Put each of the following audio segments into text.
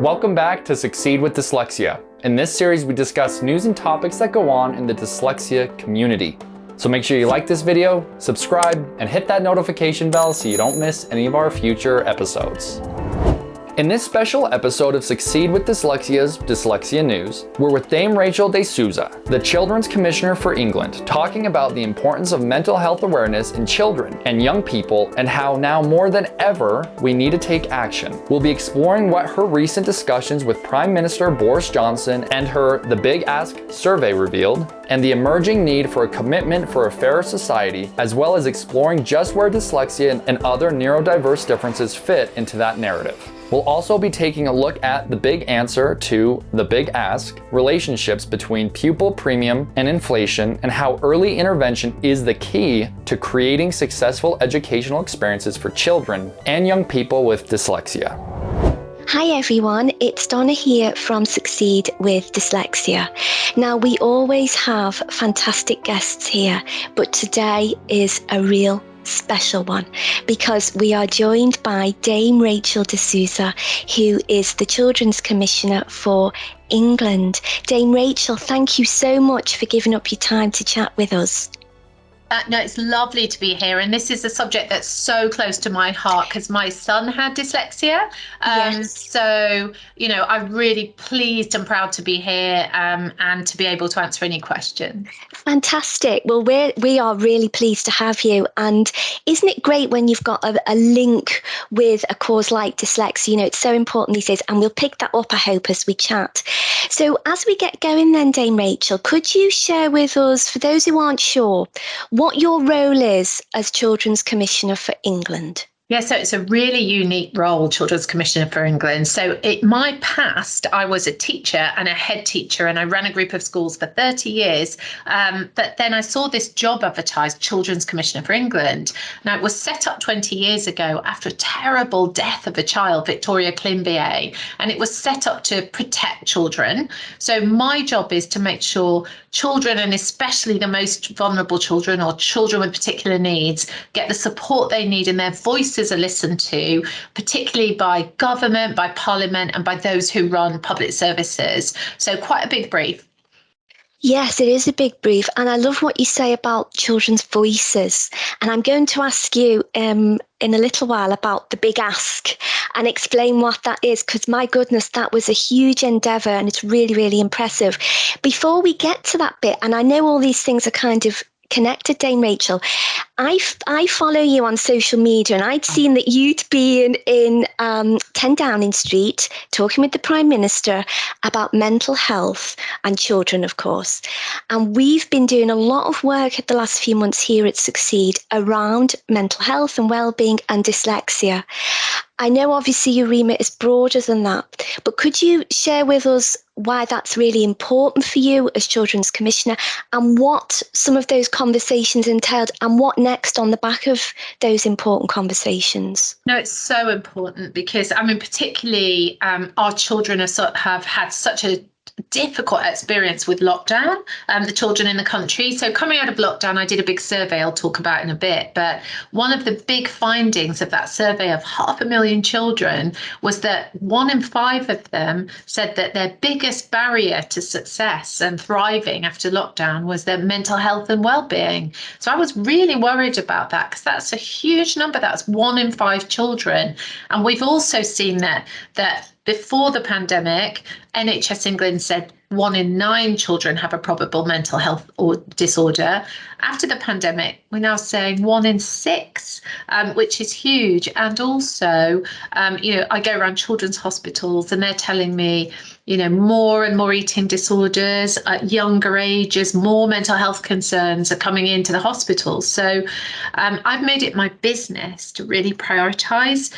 Welcome back to Succeed with Dyslexia. In this series, we discuss news and topics that go on in the dyslexia community. So make sure you like this video, subscribe, and hit that notification bell so you don't miss any of our future episodes. In this special episode of Succeed with Dyslexia's Dyslexia News, we're with Dame Rachel de Souza, the Children's Commissioner for England, talking about the importance of mental health awareness in children and young people and how now more than ever we need to take action. We'll be exploring what her recent discussions with Prime Minister Boris Johnson and her The Big Ask survey revealed, and the emerging need for a commitment for a fairer society, as well as exploring just where dyslexia and other neurodiverse differences fit into that narrative. We'll also be taking a look at the big answer to the big ask, relationships between pupil premium and inflation, and how early intervention is the key to creating successful educational experiences for children and young people with dyslexia. Hi everyone, it's Donna here from Succeed with Dyslexia. Now, we always have fantastic guests here, but today is a real special one because we are joined by Dame Rachel de Souza, who is the Children's Commissioner for England. Dame Rachel, thank you so much for giving up your time to chat with us. No, it's lovely to be here. And this is a subject that's so close to my heart because my son had dyslexia. Yes. So, I'm really pleased and proud to be here and to be able to answer any questions. Fantastic. Well, we are really pleased to have you. And isn't it great when you've got a link with a cause like dyslexia? It's so important these days. And we'll pick that up, I hope, as we chat. So as we get going then, Dame Rachel, could you share with us, for those who aren't sure, what your role is as Children's Commissioner for England? Yeah, so it's a really unique role, Children's Commissioner for England. So in my past, I was a teacher and a head teacher, and I ran a group of schools for 30 years. But then I saw this job advertised, Children's Commissioner for England. Now, it was set up 20 years ago after a terrible death of a child, Victoria Climbié, and it was set up to protect children. So my job is to make sure children, and especially the most vulnerable children or children with particular needs, get the support they need and their voices are listened to, particularly by government, by parliament, and by those who run public services. So quite a big brief. Yes, it is a big brief. And I love what you say about children's voices. And I'm going to ask you in a little while about the big ask and explain what that is, because my goodness, that was a huge endeavour and it's really, really impressive. Before we get to that bit, and I know all these things are kind of connected, Dame Rachel, I follow you on social media, and I'd seen that you'd been in 10 Downing Street talking with the Prime Minister about mental health and children, of course. And we've been doing a lot of work at the last few months here at Succeed around mental health and well-being and dyslexia. I know obviously your remit is broader than that, but could you share with us why that's really important for you as Children's Commissioner and what some of those conversations entailed and what next on the back of those important conversations? No, it's so important because, particularly our children have had such a difficult experience with lockdown, the children in the country. So coming out of lockdown, I did a big survey I'll talk about in a bit. But one of the big findings of that survey of 500,000 children was that 1 in 5 of them said that their biggest barrier to success and thriving after lockdown was their mental health and well-being. So I was really worried about that because that's a huge number. That's 1 in 5 children. And we've also seen that before the pandemic, NHS England said 1 in 9 children have a probable mental health or disorder. After the pandemic, we're now saying 1 in 6, which is huge. And also, I go around children's hospitals and they're telling me, more and more eating disorders at younger ages, more mental health concerns are coming into the hospitals. So I've made it my business to really prioritise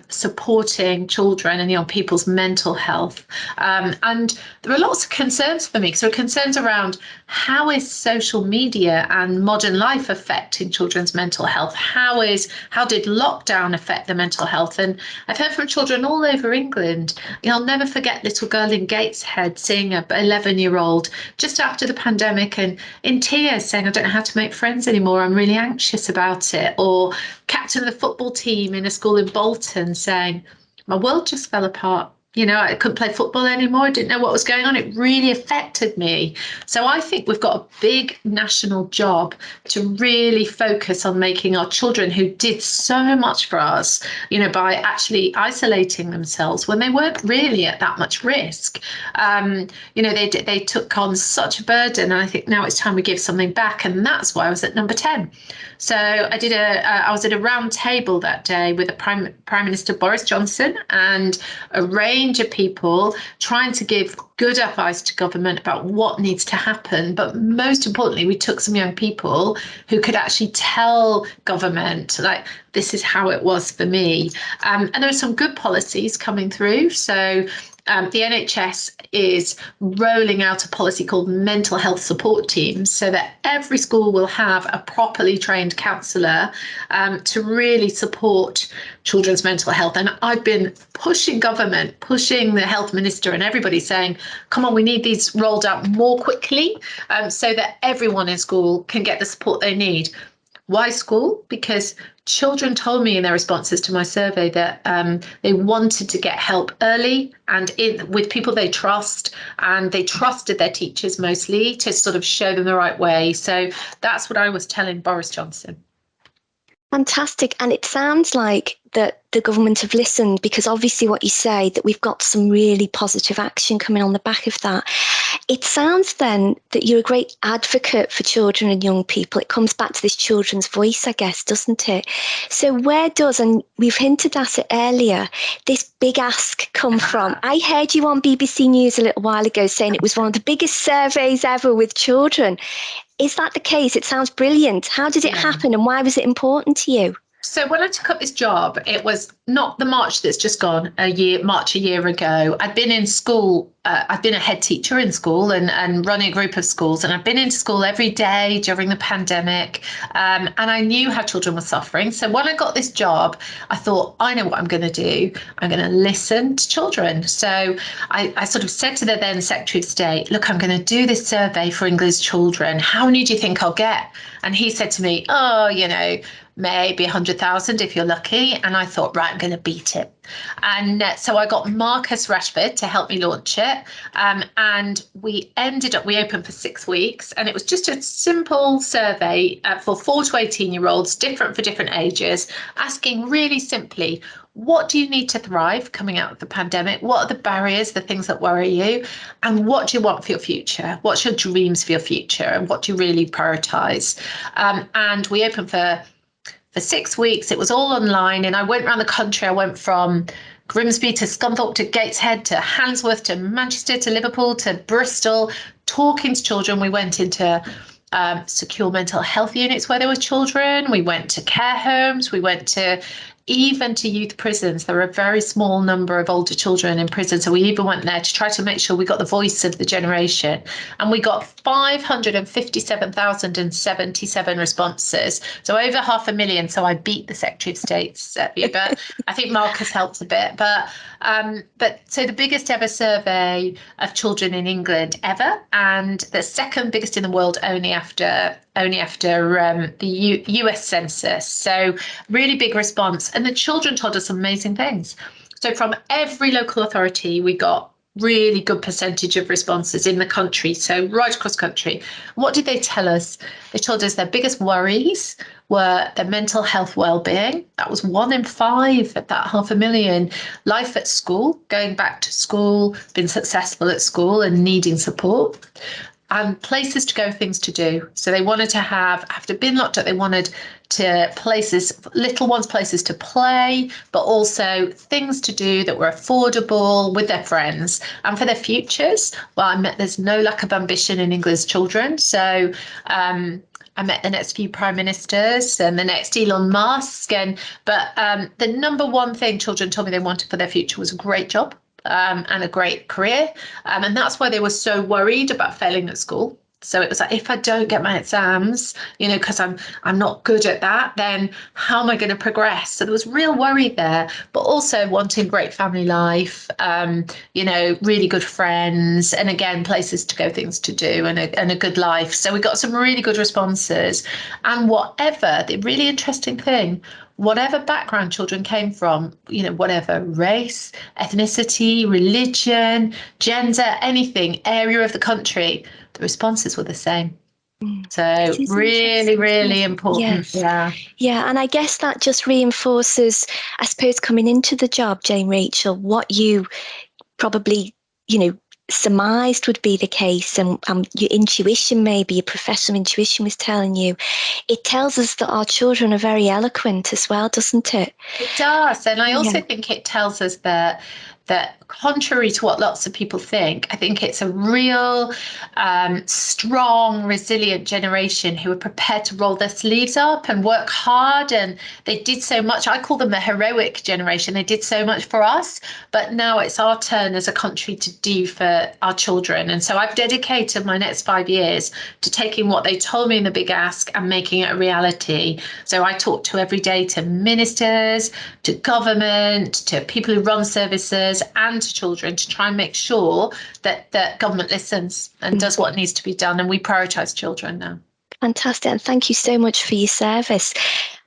supporting children and young people's mental health. And there are lots of concerns for me. So concerns around how is social media and modern life affecting children's mental health? How did lockdown affect their mental health? And I've heard from children all over England. I'll never forget little girl in Gateshead seeing an 11-year-old just after the pandemic and in tears saying, I don't know how to make friends anymore. I'm really anxious about it. Or captain of the football team in a school in Bolton saying, my world just fell apart I couldn't play football anymore. I didn't know what was going on. It really affected me. So I think we've got a big national job to really focus on making our children, who did so much for us, by actually isolating themselves when they weren't really at that much risk. They took on such a burden, and I think now it's time we give something back. And that's why I was at number 10. So I was at a round table that day with the Prime Minister Boris Johnson and a range of people trying to give good advice to government about what needs to happen. But most importantly, we took some young people who could actually tell government, like, this is how it was for me. And there are some good policies coming through. So the NHS is rolling out a policy called mental health support teams, so that every school will have a properly trained counsellor to really support children's mental health. And I've been pushing government, pushing the health minister and everybody, saying, come on, we need these rolled out more quickly so that everyone in school can get the support they need. Why school? Because children told me in their responses to my survey that they wanted to get help early and with people they trust, and they trusted their teachers mostly to sort of show them the right way. So that's what I was telling Boris Johnson. Fantastic. And it sounds like that the government have listened, because obviously what you say, that we've got some really positive action coming on the back of that. It sounds then that you're a great advocate for children and young people. It comes back to this children's voice, I guess, doesn't it? So where does, and we've hinted at it earlier, this big ask come from? I heard you on BBC News a little while ago saying it was one of the biggest surveys ever with children. Is that the case? It sounds brilliant. How did it happen, and why was it important to you? So when I took up this job, it was not the March that's just gone, March a year ago. I'd been in school. I'd been a head teacher in school and running a group of schools. And I've been into school every day during the pandemic. And I knew how children were suffering. So when I got this job, I thought, I know what I'm going to do. I'm going to listen to children. So I sort of said to the then Secretary of State, look, I'm going to do this survey for England's children. How many do you think I'll get? And he said to me, maybe 100,000 if you're lucky. And I thought, right, I'm going to beat it. And so I got Marcus Rashford to help me launch it. And we opened for 6 weeks. And it was just a simple survey for 4 to 18-year-olds, different for different ages, asking really simply, what do you need to thrive coming out of the pandemic? What are the barriers, the things that worry you? And what do you want for your future? What's your dreams for your future? And what do you really prioritise? And we opened for 6 weeks. It was all online, and I went around the country. I went from Grimsby to Scunthorpe to Gateshead to Handsworth to Manchester to Liverpool to Bristol, talking to children. We went into secure mental health units where there were children. We went to care homes. We went even to youth prisons. There are a very small number of older children in prison. So we even went there to try to make sure we got the voice of the generation. And we got 557,077 responses. So over 500,000. So I beat the Secretary of State's, but I think Marcus helped a bit. But so the biggest ever survey of children in England ever, and the second biggest in the world only after the US census. So really big response. And the children told us amazing things. So from every local authority, we got really good percentage of responses in the country. So right across country. What did they tell us? They told us their biggest worries were their mental health well-being. That was 1 in 5 at that 500,000. Life at school, going back to school, being successful at school and needing support. And places to go, things to do. So they wanted to after being locked up, they wanted little ones places to play, but also things to do that were affordable with their friends and for their futures. Well, there's no lack of ambition in England's children. So I met the next few prime ministers and the next Elon Musk. But the number one thing children told me they wanted for their future was a great job. And a great career. And that's why they were so worried about failing at school. So it was like, if I don't get my exams, because I'm not good at that, then how am I going to progress? So there was real worry there, but also wanting great family life, really good friends, and again, places to go, things to do, and a good life. So we got some really good responses. And the really interesting thing, whatever background children came from, whatever race, ethnicity, religion, gender, anything, area of the country, the responses were the same. So really, really important. Yes. Yeah. And I guess that just reinforces, I suppose, coming into the job, Dame Rachel, what you probably, surmised would be the case, and your intuition, maybe your professional intuition was telling you. It tells us that our children are very eloquent as well, doesn't it? It does. And I also think it tells us that contrary to what lots of people think, I think it's a real strong, resilient generation who are prepared to roll their sleeves up and work hard. And they did so much. I call them the heroic generation. They did so much for us, but now it's our turn as a country to do for our children. And so I've dedicated my next 5 years to taking what they told me in the big ask and making it a reality. So I talk to every day to ministers, to government, to people who run services, and to children, to try and make sure that the government listens and does what needs to be done, and we prioritise children now. Fantastic, and thank you so much for your service.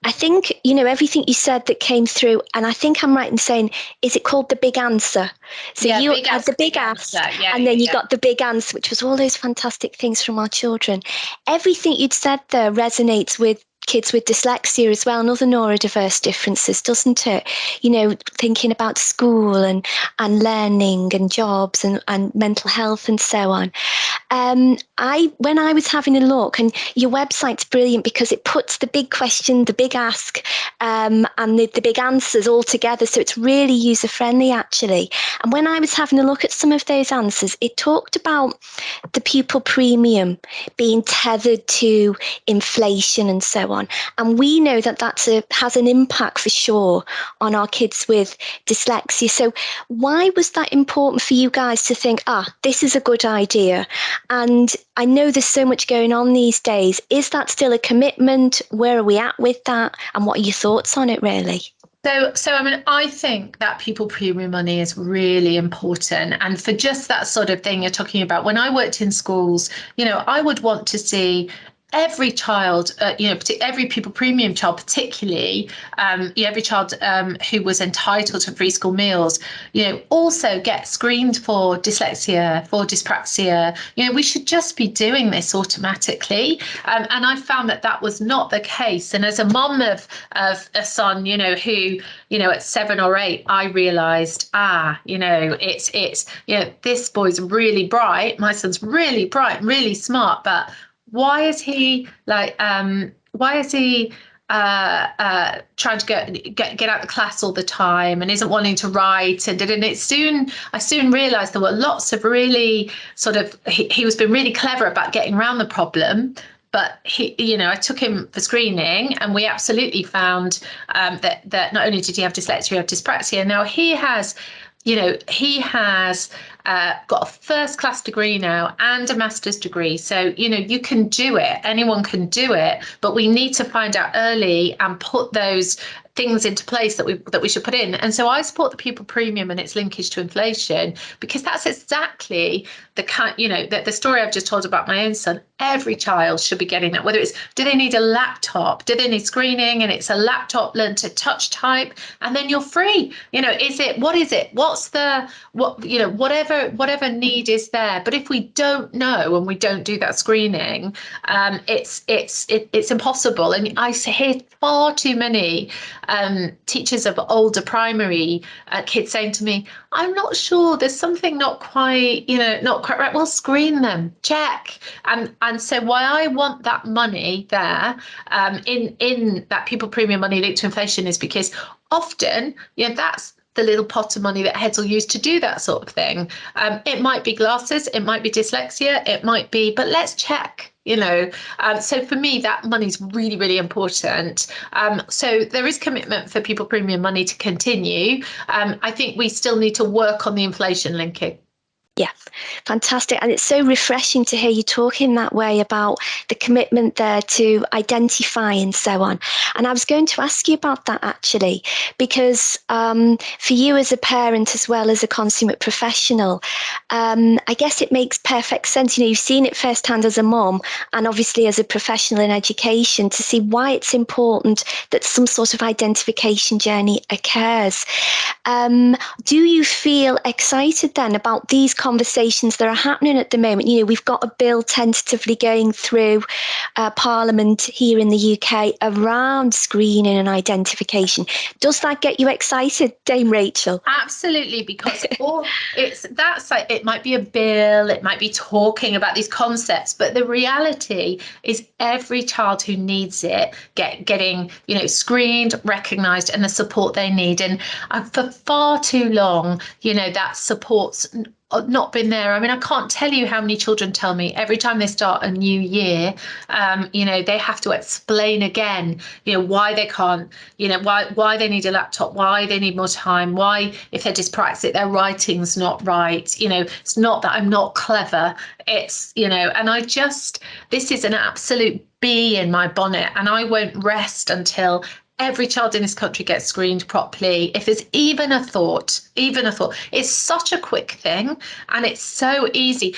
I think, everything you said that came through, and I think I'm right in saying, is it called the big answer? So you had the big ask, and then you got the big answer, which was all those fantastic things from our children. Everything you'd said there resonates with kids with dyslexia as well, and other neurodiverse differences, doesn't it? Thinking about school and learning and jobs and mental health and so on. When I was having a look, and your website's brilliant because it puts the big question, the big ask, and the big answers all together. So it's really user friendly, actually. And when I was having a look at some of those answers, it talked about the pupil premium being tethered to inflation and so on. And we know that has an impact for sure on our kids with dyslexia. So why was that important for you guys to think, this is a good idea? And I know there's so much going on these days. Is that still a commitment? Where are we at with that? And what are your thoughts on it, really? So I think that pupil premium money is really important. And for just that sort of thing you're talking about, when I worked in schools, I would want to see every child, every pupil premium child, particularly every child who was entitled to free school meals, also get screened for dyslexia, for dyspraxia. We should just be doing this automatically. And I found that was not the case. And as a mom of a son, who, at 7 or 8, I realized, it's this boy's really bright. My son's really bright, really smart, but why is he trying to get out of the class all the time and isn't wanting to write? And I soon realized there were lots of really he was being really clever about getting around the problem. But I took him for screening, and we absolutely found that not only did he have dyslexia, he had dyspraxia. Now he has got a first-class degree now and a master's degree. So, you can do it. Anyone can do it. But we need to find out early and put those things into place that we should put in. And so I support the pupil premium and its linkage to inflation, because that's exactly the kind, the story I've just told about my own son. Every child should be getting that, whether it's, do they need a laptop? Do they need screening? And it's a laptop, learn to touch type, and then you're free. What is it? Whatever need is there. But if we don't know and we don't do that screening, it's impossible. And I hear far too many teachers of older primary kids saying to me, I'm not sure, there's something not quite right. Well, screen them, check. And so why I want that money there in that pupil premium money linked to inflation is because often, that's the little pot of money that heads will use to do that sort of thing. It might be glasses, it might be dyslexia, it might be, but let's check. So for me, that money's really, really important. So there is commitment for pupil premium money to continue. I think we still need to work on the inflation linking. Yeah, fantastic. And it's so refreshing to hear you talking that way about the commitment there to identify and so on. And I was going to ask you about that actually, because for you as a parent as well as a consummate professional, I guess it makes perfect sense. You know, you've seen it firsthand as a mum and obviously as a professional in education to see why it's important that some sort of identification journey occurs. Do you feel excited then about these conversations that are happening at the moment? You know, we've got a bill tentatively going through Parliament here in the UK around screening and identification. Does that get you excited, Dame Rachel? Absolutely, because it might be a bill, it might be talking about these concepts, but the reality is every child who needs it getting, you know, screened, recognised, and the support they need. And for far too long, you know, that support's not been there. I mean, I can't tell you how many children tell me every time they start a new year, you know, they have to explain again, you know, why they can't, you know, why they need a laptop, why they need more time, why if they're dyspraxic, their writing's not right. You know, it's not that I'm not clever. It's, you know, and this is an absolute bee in my bonnet, and I won't rest until every child in this country gets screened properly. If there's even a thought, it's such a quick thing and it's so easy.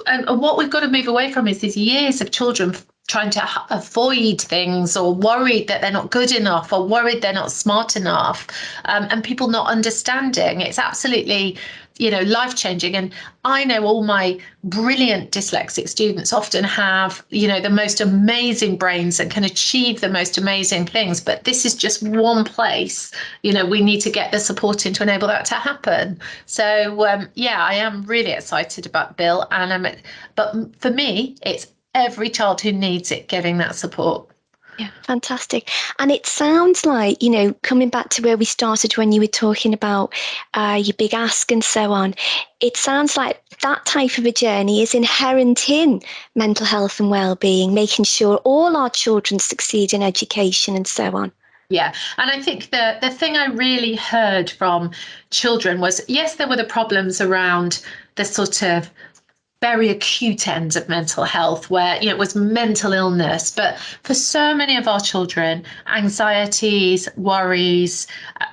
And what we've got to move away from is these years of children trying to avoid things or worried that they're not good enough or worried they're not smart enough, and people not understanding. It's absolutely, you know, life-changing. And I know all my brilliant dyslexic students often have, you know, the most amazing brains and can achieve the most amazing things. But this is just one place, you know, we need to get the support in to enable that to happen. So, yeah, I am really excited about the bill. But for me, it's every child who needs it getting that support. Yeah, fantastic. And it sounds like, you know, coming back to where we started when you were talking about your big ask and so on, it sounds like that type of a journey is inherent in mental health and well-being, making sure all our children succeed in education and so on. Yeah, and I think the thing I really heard from children was, yes, there were the problems around the sort of very acute ends of mental health where, you know, it was mental illness, but for so many of our children, anxieties, worries,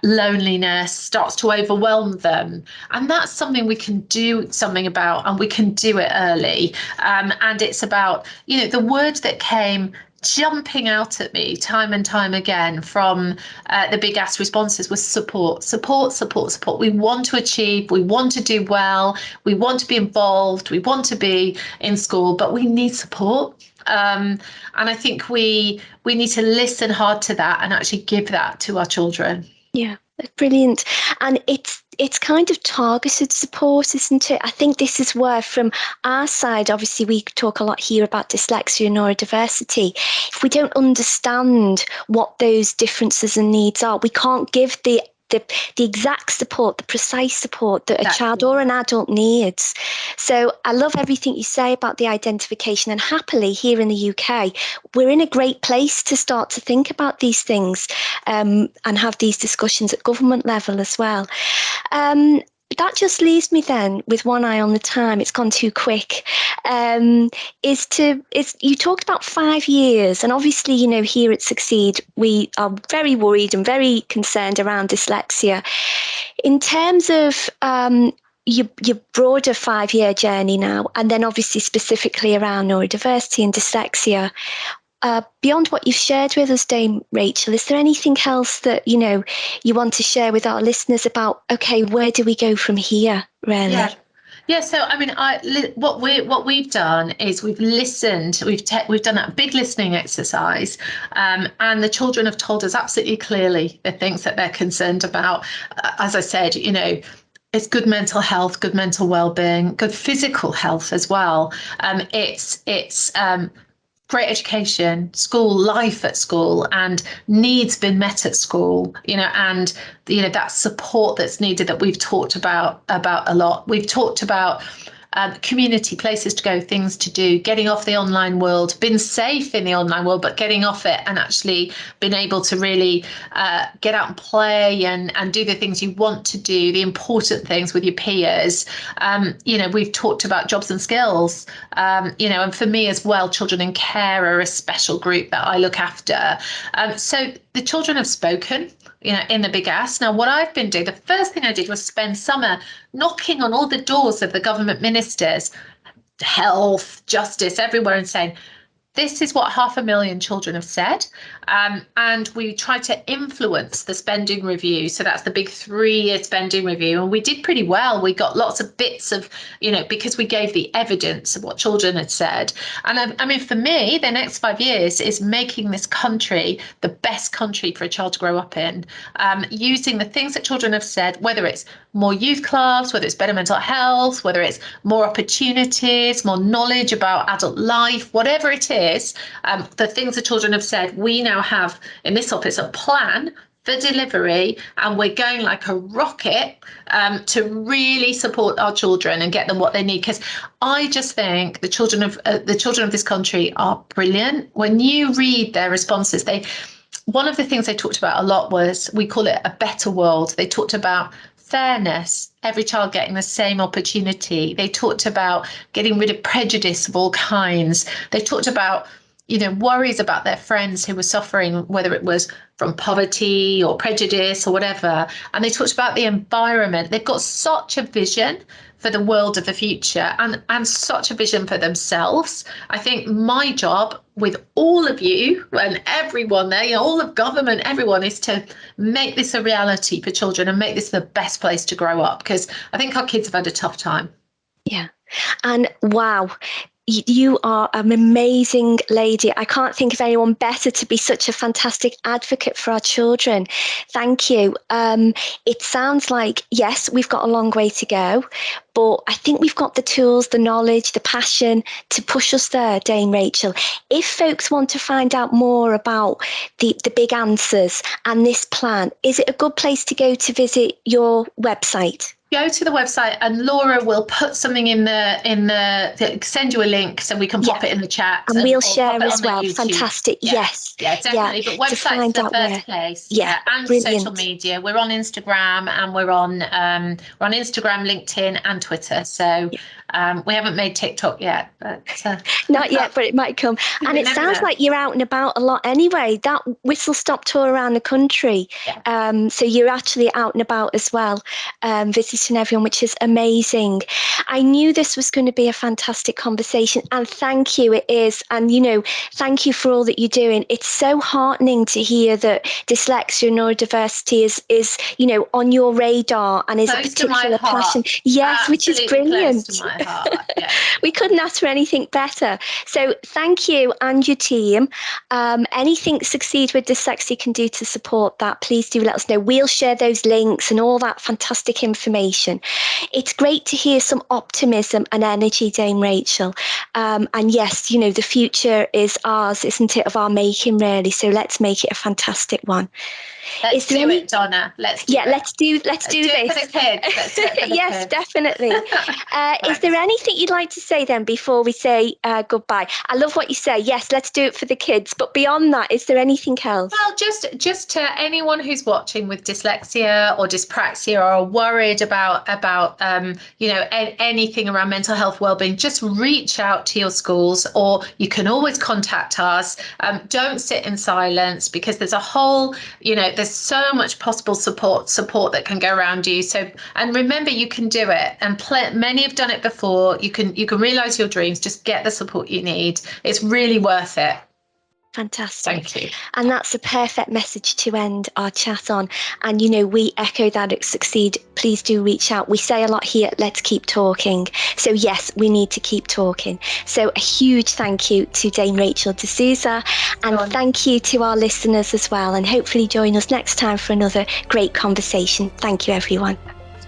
loneliness starts to overwhelm them, and that's something we can do something about, and we can do it early. And it's about, you know, the word that came jumping out at me time and time again from the big ask responses was support. We want to achieve, we want to do well, we want to be involved, we want to be in school, but we need support. And I think we need to listen hard to that and actually give that to our children. Yeah, brilliant. And it's kind of targeted support, isn't it? I think this is where, from our side, obviously we talk a lot here about dyslexia and neurodiversity. If we don't understand what those differences and needs are, we can't give the exact support, the precise support that a child or an adult needs. So I love everything you say about the identification, and happily here in the UK, we're in a great place to start to think about these things and have these discussions at government level as well. That just leaves me then with one eye on the time. It's gone too quick. You talked about 5 years, and obviously, you know, here at Succeed, we are very worried and very concerned around dyslexia. In terms of your broader 5-year journey now, and then obviously specifically around neurodiversity and dyslexia, beyond what you've shared with us, Dame Rachel, is there anything else that, you know, you want to share with our listeners about, okay, where do we go from here, really? Yeah. So I mean, what we've done is we've listened. We've done that big listening exercise, and the children have told us absolutely clearly the things that they're concerned about. As I said, you know, it's good mental health, good mental well-being, good physical health as well. It's great education, school life at school, and needs been met at school, you know, and, you know, that support that's needed that we've talked about a lot. We've talked about community, places to go, things to do, getting off the online world, been safe in the online world, but getting off it and actually been able to really get out and play and do the things you want to do, the important things with your peers. We've talked about jobs and skills, and for me as well, children in care are a special group that I look after. So the children have spoken, in the Big Ask. Now, what I've been doing, the first thing I did was spend summer knocking on all the doors of the government ministers, health, justice, everywhere, and saying, this is what 500,000 children have said. And we tried to influence the spending review. So that's the big 3-year spending review. And we did pretty well. We got lots of bits of, because we gave the evidence of what children had said. And I mean, for me, the next 5 years is making this country the best country for a child to grow up in, using the things that children have said, whether it's more youth clubs, whether it's better mental health, whether it's more opportunities, more knowledge about adult life, whatever it is, the things the children have said, we now have in this office a plan for delivery, and we're going like a rocket to really support our children and get them what they need. Because I just think the children of this country are brilliant. When you read their responses, one of the things they talked about a lot was, we call it a better world. They talked about fairness, every child getting the same opportunity. They talked about getting rid of prejudice of all kinds. They talked about, worries about their friends who were suffering, whether it was from poverty or prejudice or whatever. And they talked about the environment. They've got such a vision for the world of the future and such a vision for themselves. I think my job with all of you and everyone there, all of government, everyone, is to make this a reality for children and make this the best place to grow up, because I think our kids have had a tough time. Yeah. And wow, you are an amazing lady. I can't think of anyone better to be such a fantastic advocate for our children. Thank you. It sounds like, yes, we've got a long way to go, but I think we've got the tools, the knowledge, the passion to push us there, Dame Rachel. If folks want to find out more about the big answers and this plan, is it a good place to go to visit your website? Go to the website and Laura will put something send you a link so we can pop it in the chat. And we'll share as well. Fantastic. Yeah. Yes. Yeah, definitely. But website's the first place. Yeah. And brilliant. Social media. We're on Instagram and we're on Instagram, LinkedIn and Twitter. So we haven't made TikTok yet, but not yet, but it might come. And it sounds like you're out and about a lot anyway. That whistle stop tour around the country. Yeah. So you're actually out and about as well, visiting everyone, which is amazing. I knew this was going to be a fantastic conversation, and thank you, it is. And thank you for all that you're doing. It's so heartening to hear that dyslexia and neurodiversity is on your radar and is a particular passion. Yes, absolutely, which is brilliant. Close to my heart. Yeah. We couldn't ask for anything better. So thank you and your team. Anything Succeed with Dyslexia can do to support that, please do let us know. We'll share those links and all that fantastic information. It's great to hear some optimism and energy, Dame Rachel. And yes, the future is ours, isn't it, of our making, really. So let's make it a fantastic one. Let's do it, Donna. Let's do this. For the kids. Let's do it for the yes, kids. Definitely. Is there anything you'd like to say then before we say goodbye? I love what you say. Yes, let's do it for the kids. But beyond that, is there anything else? Well, just to anyone who's watching with dyslexia or dyspraxia or are worried about anything around mental health wellbeing, just reach out to your schools, or you can always contact us. Don't sit in silence, because there's a whole, there's so much possible support that can go around you. So, and remember, you can do it, and many have done it before. You can realize your dreams. Just get the support you need. It's really worth it. Fantastic. Thank you. And that's a perfect message to end our chat on. And, we echo that at Succeed. Please do reach out. We say a lot here, let's keep talking. So yes, we need to keep talking. So a huge thank you to Dame Rachel de Souza, and thank you to our listeners as well. And hopefully join us next time for another great conversation. Thank you, everyone.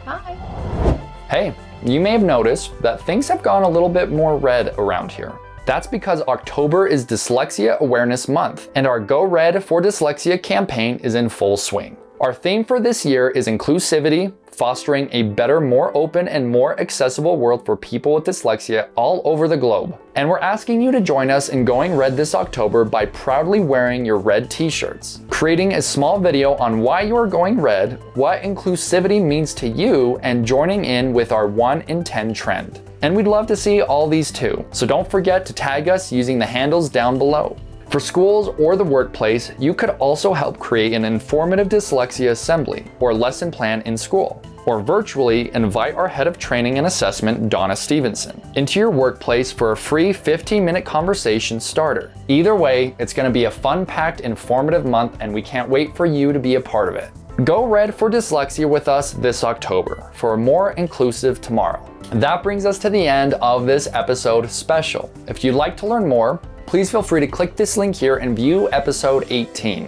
Bye. Hey, you may have noticed that things have gone a little bit more red around here. That's because October is Dyslexia Awareness Month, and our Go Red for Dyslexia campaign is in full swing. Our theme for this year is inclusivity, fostering a better, more open, and more accessible world for people with dyslexia all over the globe. And we're asking you to join us in going red this October by proudly wearing your red t-shirts, creating a small video on why you are going red, what inclusivity means to you, and joining in with our 1 in 10 trend. And we'd love to see all these too, so don't forget to tag us using the handles down below. For schools or the workplace, you could also help create an informative dyslexia assembly or lesson plan in school, or virtually invite our head of training and assessment, Donna Stevenson, into your workplace for a free 15-minute conversation starter. Either way, it's going to be a fun-packed, informative month, and we can't wait for you to be a part of it. Go red for dyslexia with us this October for a more inclusive tomorrow. That brings us to the end of this episode special. If you'd like to learn more, please feel free to click this link here and view episode 18.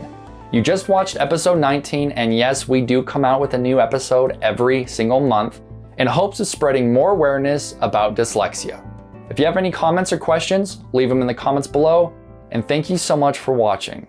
You just watched episode 19, and yes, we do come out with a new episode every single month in hopes of spreading more awareness about dyslexia. If you have any comments or questions, leave them in the comments below, and thank you so much for watching.